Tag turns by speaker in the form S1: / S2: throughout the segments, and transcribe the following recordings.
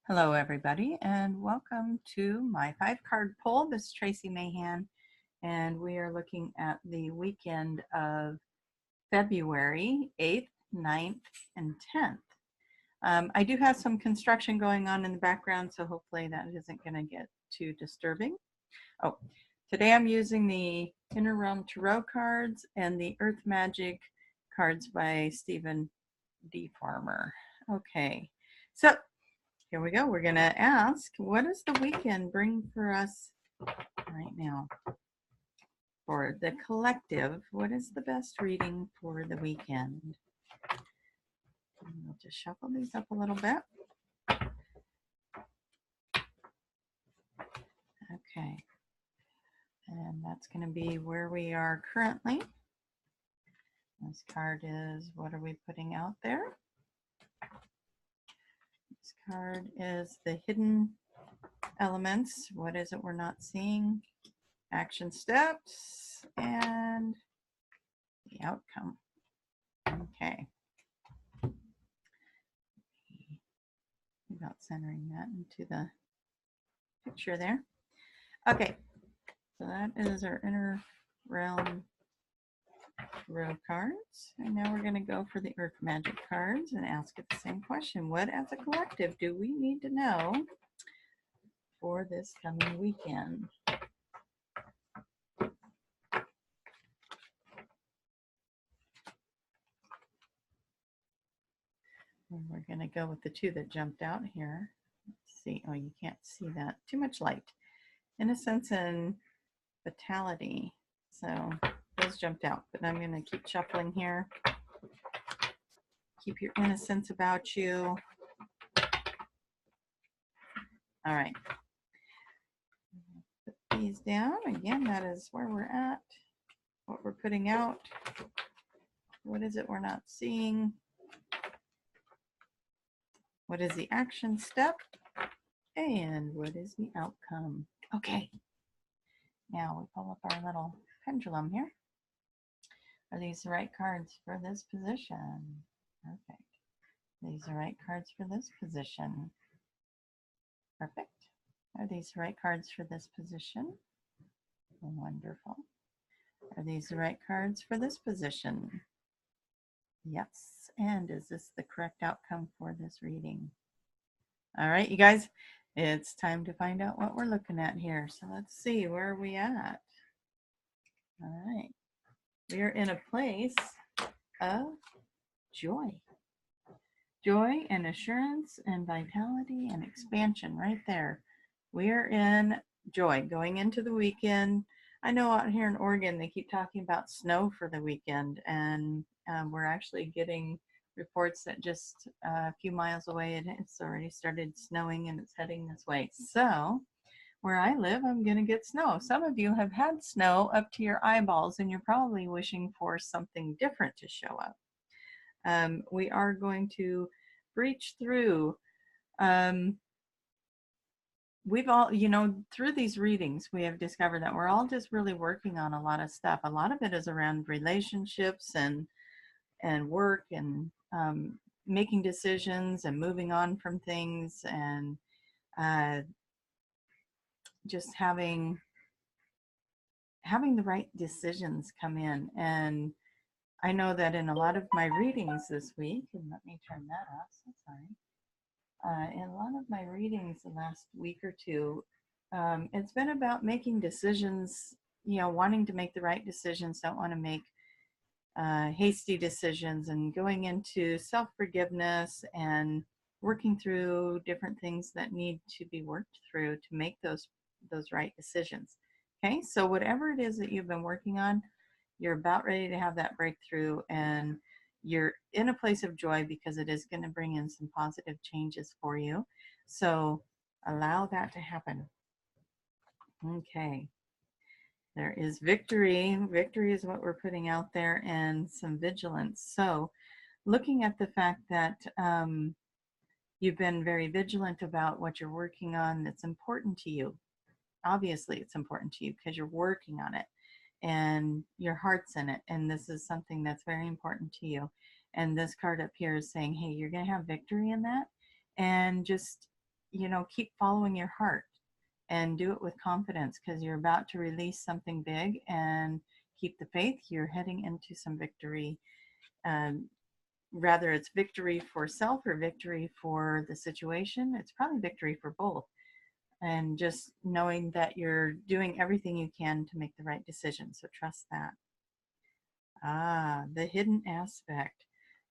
S1: Hello, everybody, and welcome to my 5-card pull. This is Tracie Mahan, and we are looking at the weekend of February 8th, 9th, and 10th. I do have some construction going on in the background, so hopefully that isn't going to get too disturbing. Oh, today I'm using the Inner Realm Tarot cards and the Earth Magic cards by Stephen D. Farmer. Okay, so here we go. We're going to ask, what does the weekend bring for us right now? For the collective, what is the best reading for the weekend? And we'll just shuffle these up a little bit. Okay. And that's going to be where we are currently. This card is, what are we putting out there? This card is the hidden elements. What is it we're not seeing? Action steps and the outcome. Okay. About centering that into the picture there. Okay, so that is our Inner Realm Tarot cards. And now we're going to go for the Earth Magic cards and ask it the same question. What, as a collective, do we need to know for this coming weekend? And we're going to go with the two that jumped out here. Let's see. Oh, you can't see that. Too much light. Innocence and Vitality. So those jumped out, but I'm going to keep shuffling here. Keep your innocence about you. All right. Put these down. Again, that is where we're at. What we're putting out. What is it we're not seeing? What is the action step? And what is the outcome? Okay. Now we pull up our little pendulum here. Are these the right cards for this position? Perfect. These are the right cards for this position. Perfect. Are these the right cards for this position? Wonderful. Are these the right cards for this position? Yes. And is this the correct outcome for this reading? All right, you guys, it's time to find out what we're looking at here. So let's see, where are we at? All right. We are in a place of joy. Joy and assurance and vitality and expansion right there. We are in joy going into the weekend. I know out here in Oregon, they keep talking about snow for the weekend, and we're actually getting reports that just a few miles away, it's already started snowing and it's heading this way. So where I live, I'm going to get snow. Some of you have had snow up to your eyeballs, and you're probably wishing for something different to show up. We are going to breach through. We've all, through these readings, we have discovered that we're all just really working on a lot of stuff. A lot of it is around relationships and work and making decisions and moving on from things and just having the right decisions come in. And I know that in a lot of my readings this week, and let me turn that off, so sorry. In a lot of my readings the last week or two, it's been about making decisions, wanting to make the right decisions, don't want to make hasty decisions, and going into self-forgiveness and working through different things that need to be worked through to make those right decisions. Okay, so whatever it is that you've been working on, you're about ready to have that breakthrough, and you're in a place of joy because it is going to bring in some positive changes for you. So allow that to happen. Okay. There is victory. Victory is what we're putting out there, and some vigilance. So looking at the fact that you've been very vigilant about what you're working on that's important to you. Obviously, it's important to you because you're working on it and your heart's in it. And this is something that's very important to you. And this card up here is saying, hey, you're going to have victory in that. And just you know, keep following your heart and do it with confidence, because you're about to release something big, and keep the faith. You're heading into some victory. Um, Rather it's victory for self or victory for the situation. It's probably victory for both. And just knowing that you're doing everything you can to make the right decision. So trust that. The hidden aspect.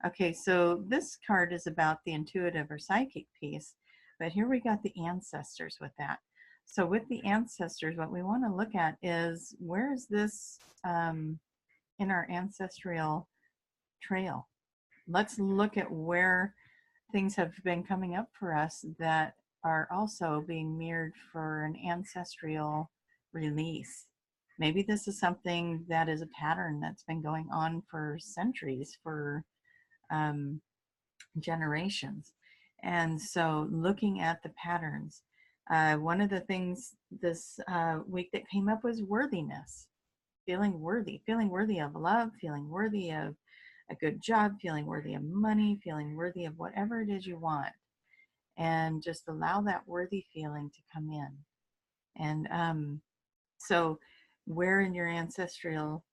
S1: Okay, so this card is about the intuitive or psychic piece, but here we got the ancestors with that. So with the ancestors, what we want to look at is, where is this in our ancestral trail? Let's look at where things have been coming up for us that are also being mirrored for an ancestral release. Maybe this is something that is a pattern that's been going on for centuries, for um, generations. And so looking at the patterns, one of the things this week that came up was worthiness, feeling worthy of love, feeling worthy of a good job, feeling worthy of money, feeling worthy of whatever it is you want. And just allow that worthy feeling to come in. And so where in your ancestral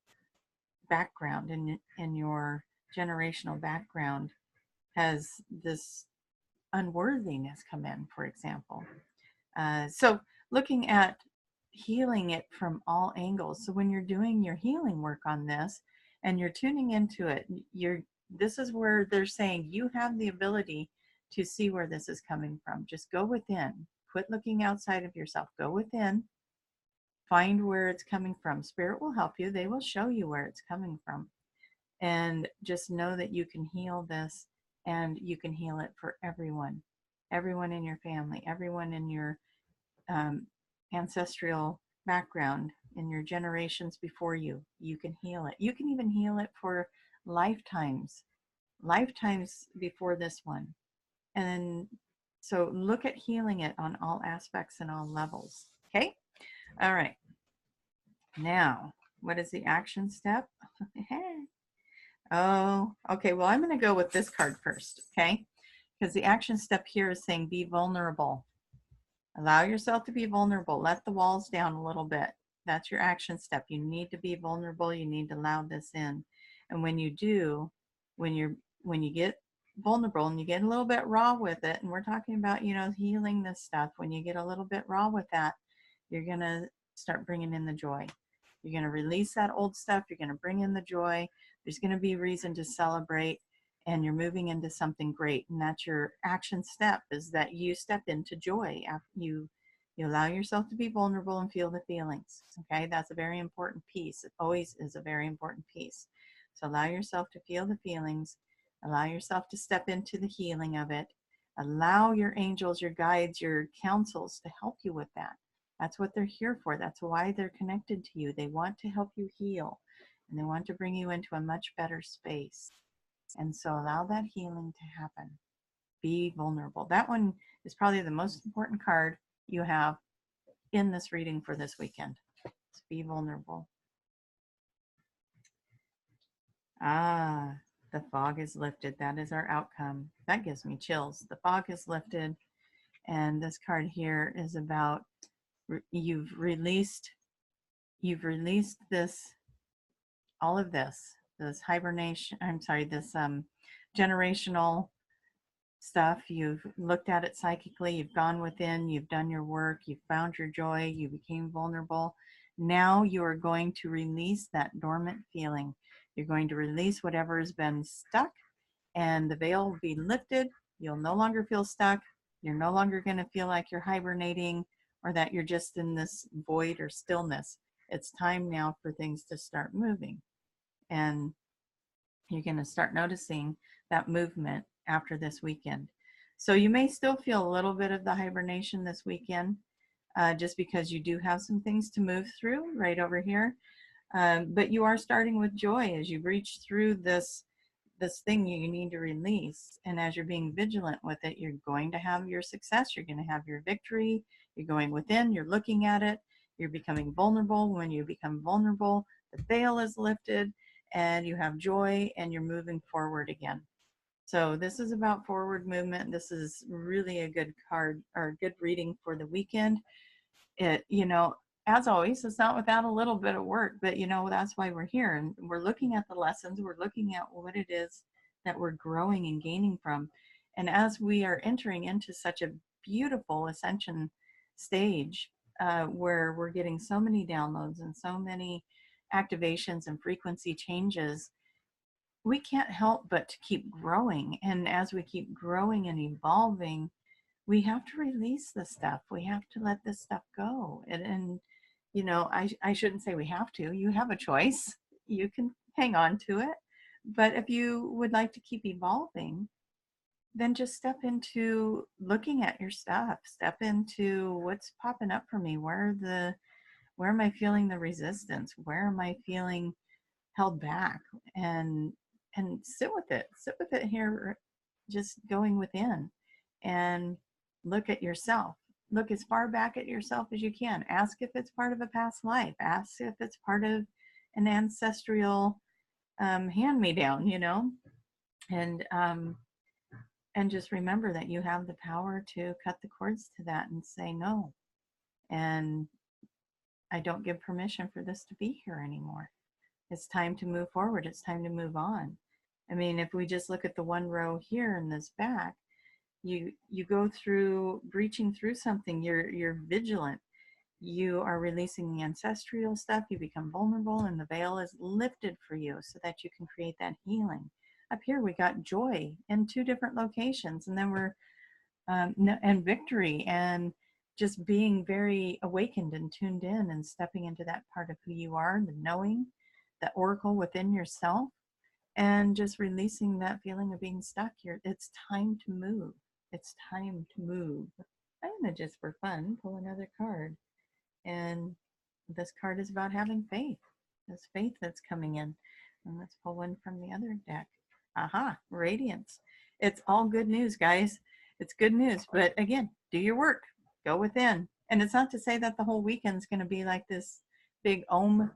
S1: background, in your generational background, has this unworthiness come in, for example? So looking at healing it from all angles. So when you're doing your healing work on this and you're tuning into it, this is where they're saying you have the ability to see where this is coming from. Just go within. Quit looking outside of yourself. Go within. Find where it's coming from. Spirit will help you. They will show you where it's coming from. And just know that you can heal this, and you can heal it for everyone. Everyone in your family, everyone in your ancestral background, in your generations before you. You can heal it. You can even heal it for lifetimes before this one. And so look at healing it on all aspects and all levels. Okay. All right. Now, what is the action step? Oh, okay. Well, I'm going to go with this card first. Okay. Because the action step here is saying be vulnerable. Allow yourself to be vulnerable. Let the walls down a little bit. That's your action step. You need to be vulnerable. You need to allow this in. And when you do, when you get vulnerable and you get a little bit raw with it, and we're talking about, you know, healing this stuff, when you get a little bit raw with that, you're going to start bringing in the joy. You're going to release that old stuff. You're going to bring in the joy. There's going to be reason to celebrate, and you're moving into something great. And that's your action step, is that you step into joy after you allow yourself to be vulnerable and feel the feelings. Okay, that's a very important piece. It always is a very important piece. So allow yourself to feel the feelings. Allow yourself to step into the healing of it. Allow your angels, your guides, your counsels to help you with that. That's what they're here for. That's why they're connected to you. They want to help you heal, and they want to bring you into a much better space. And so allow that healing to happen. Be vulnerable. That one is probably the most important card you have in this reading for this weekend. So be vulnerable. The fog is lifted. That is our outcome. That gives me chills. The fog is lifted. And this card here is about you've released this, all of this hibernation, this generational stuff. You've looked at it psychically, you've gone within, you've done your work, you've found your joy, you became vulnerable. Now you are going to release that dormant feeling. You're going to release whatever has been stuck, and the veil will be lifted. You'll no longer feel stuck. You're no longer going to feel like you're hibernating, or that you're just in this void or stillness. It's time now for things to start moving. And you're going to start noticing that movement after this weekend. So you may still feel a little bit of the hibernation this weekend, just because you do have some things to move through right over here. But you are starting with joy as you reach through this thing you need to release. And as you're being vigilant with it, you're going to have your success. You're going to have your victory. You're going within, you're looking at it, you're becoming vulnerable. When you become vulnerable, the veil is lifted, and you have joy, and you're moving forward again. So this is about forward movement. This is really a good card or good reading for the weekend. It, as always, it's not without a little bit of work, but that's why we're here, and we're looking at the lessons. We're looking at what it is that we're growing and gaining from. And as we are entering into such a beautiful ascension stage, where we're getting so many downloads and so many activations and frequency changes, we can't help but to keep growing. And as we keep growing and evolving, we have to release the stuff. We have to let this stuff go. And I shouldn't say we have to. You have a choice. You can hang on to it. But if you would like to keep evolving, then just step into looking at your stuff. Step into what's popping up for me. Where am I feeling the resistance? Where am I feeling held back? And sit with it. Sit with it here, just going within, and look at yourself. Look as far back at yourself as you can. Ask if it's part of a past life. Ask if it's part of an ancestral hand-me-down, and just remember that you have the power to cut the cords to that and say no. And I don't give permission for this to be here anymore. It's time to move forward. It's time to move on. I mean, if we just look at the one row here in this back, you go through breaching through something. You're vigilant. You are releasing the ancestral stuff. You become vulnerable, and the veil is lifted for you so that you can create that healing. Up here, we got joy in 2 different locations, and then we're and victory, and just being very awakened and tuned in and stepping into that part of who you are, the knowing, the oracle within yourself, and just releasing that feeling of being stuck here. It's time to move. It's time to move. I'm gonna, just for fun, pull another card. And this card is about having faith. This faith that's coming in. And let's pull one from the other deck. Aha, radiance. It's all good news, guys. It's good news. But again, do your work. Go within. And it's not to say that the whole weekend's going to be like this big Om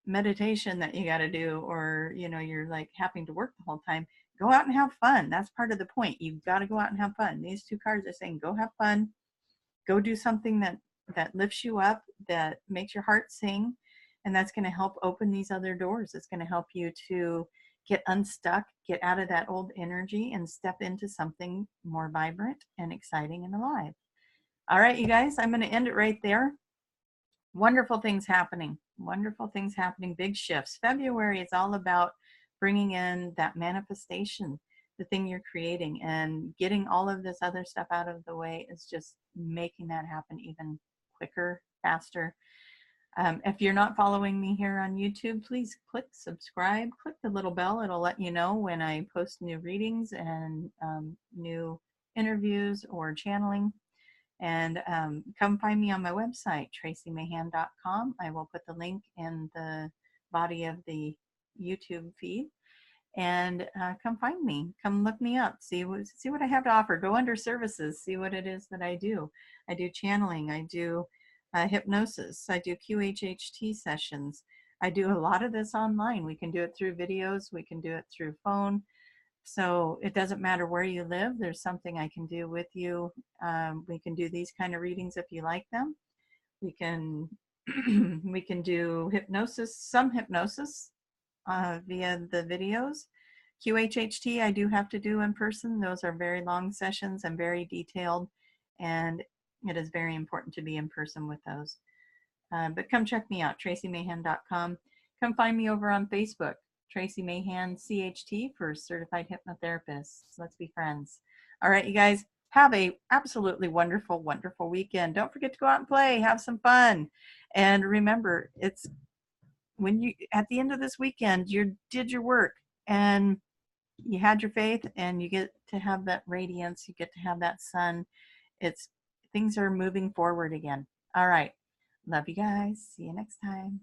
S1: meditation that you got to do, or you're like having to work the whole time. Go out and have fun. That's part of the point. You've got to go out and have fun. These 2 cards are saying go have fun, go do something that lifts you up, that makes your heart sing, and that's going to help open these other doors. It's going to help you to get unstuck, get out of that old energy, and step into something more vibrant and exciting and alive. All right, you guys, I'm going to end it right there. Wonderful things happening. Wonderful things happening. Big shifts. February is all about bringing in that manifestation, the thing you're creating, and getting all of this other stuff out of the way is just making that happen even quicker, faster. If you're not following me here on YouTube, please click subscribe, click the little bell. It'll let you know when I post new readings and new interviews or channeling. And come find me on my website, traciemahan.com. I will put the link in the body of the YouTube feed. And come find me. Come look me up. See what I have to offer. Go under services. See what it is that I do. I do channeling. I do hypnosis. I do QHHT sessions. I do a lot of this online. We can do it through videos. We can do it through phone. So it doesn't matter where you live. There's something I can do with you. We can do these kind of readings if you like them. We can we can do hypnosis, some hypnosis via the videos. QHHT I do have to do in person. Those are very long sessions and very detailed, and it is very important to be in person with those. But come check me out, traciemahan.com. Come find me over on Facebook, Tracie Mahan CHT for Certified Hypnotherapist. Let's be friends. All right, you guys, have a absolutely wonderful, wonderful weekend. Don't forget to go out and play, have some fun. And remember, it's when you, at the end of this weekend, you did your work and you had your faith, and you get to have that radiance, you get to have that sun. Things are moving forward again. All right. Love you guys. See you next time.